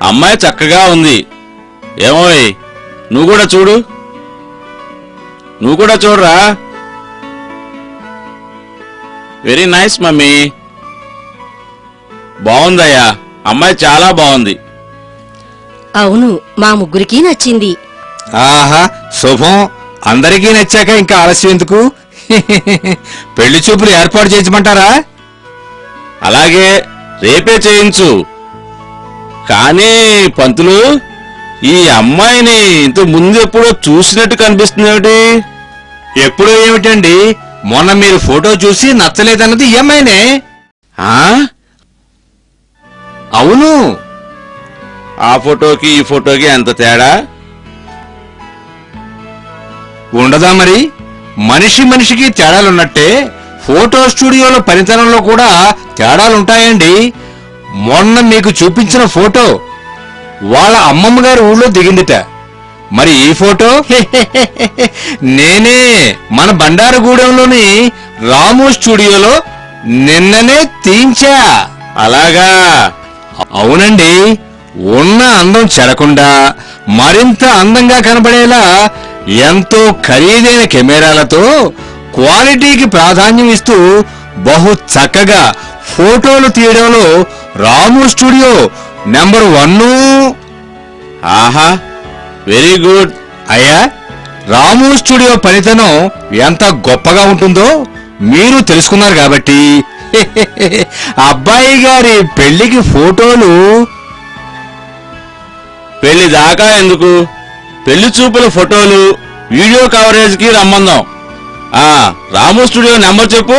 అమ్మాయి చక్కగా ఉంది. ఏమోయ్, నువ్వు కూడా చూడరా. Very nice mummy. బాగుందయ్యా, అమ్మాయి చాలా బాగుంది. అవును, మా ముగ్గురికి నచ్చింది. ఆహా, శుభం. అందరికీ నచ్చాక ఇంకా ఆలస్యం ఎందుకు? పెళ్లి చూపులు ఏర్పాటు చేయించమంటారా? అలాగే, రేపే చేయించు. కానీ పంతులు, ఈ అమ్మాయిని ఇంత ముందు ఎప్పుడో చూసినట్టు కనిపిస్తుంది. ఎప్పుడో ఏమిటండి, మొన్న మీరు ఫోటో చూసి నచ్చలేదన్నది ఈ అమ్మాయినే. అవును. ఆ ఫోటోకి ఈ ఫోటోకి ఎంత తేడా ఉండదా మరి? మనిషికి తేడాలున్నట్టే ఫోటో స్టూడియోలో పనితనంలో కూడా తేడాలుంటాయండి. మొన్న మీకు చూపించిన ఫోటో వాళ్ళ అమ్మమ్మ గారి ఊళ్ళో దిగిందిట. మరి ఈ ఫోటో నేనే మన బండారగూడెంలోని రాము స్టూడియోలో నిన్ననే తీయించా. అలాగా? అవునండి. ఉన్న అందం చెడకుండా మరింత అందంగా కనబడేలా ఎంతో ఖరీదైన కెమెరాలతో క్వాలిటీకి ప్రాధాన్యం ఇస్తూ బహు చక్కగా ఫోటోలు తీయడంలో రాము స్టూడియో నెంబర్ 1. ఆహా, వెరీ గుడ్. అయ్యా, రాము స్టూడియో పనితనం ఎంత గొప్పగా ఉంటుందో మీరు తెలుసుకున్నారు కాబట్టి అబ్బాయి గారి పెళ్లికి ఫోటోలు. పెళ్లి దాకా ఎందుకు, పెళ్లి చూపుల ఫోటోలు వీడియో కవరేజ్ కి రమ్మందాం. రాము స్టూడియో నెంబర్ చెప్పు.